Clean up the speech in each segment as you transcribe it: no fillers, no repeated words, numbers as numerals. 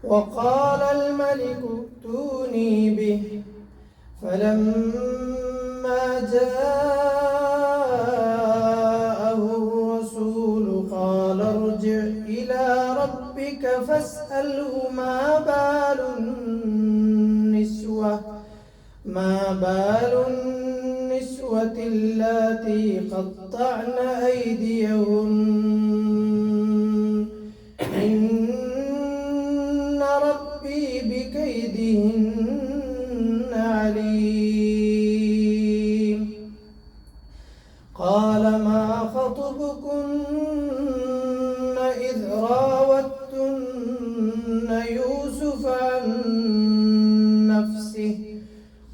وقال الملك ائتوني به فلما جاءه الرسول قال ارجع إلى ربك فاسأله ما بال النسوة اللاتي قطعن أيديهن إن ربي بكيدهن عليم. قال ما خطبكن إذ راوتن يوسف عن نفسه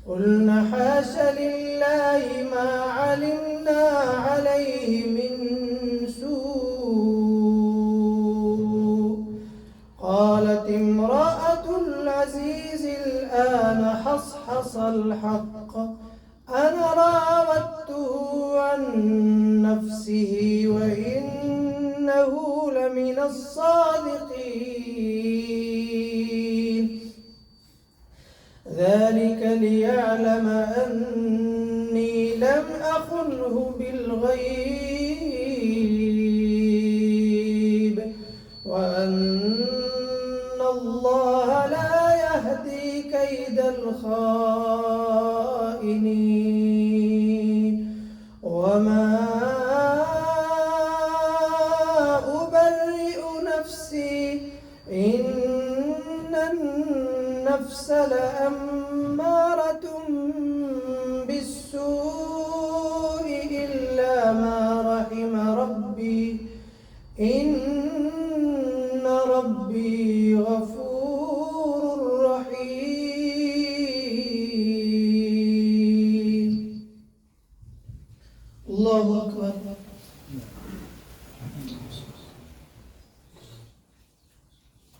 قلن حاش لله ما علمنا عليه من سوء. قالت امرأة العزيز الآن حصحص الحق أنا راودته عن نفسه وإنه لمن الصادقين. ذلك ليعلم أني لم أخنه بالغيب وأن الله لا يهدي كيد الخائنين. وما أبرئ نفسي إن النفس لأمارة بالسوء إلا ما رحم ربي إن ربي غفور رحيم. الله أكبر.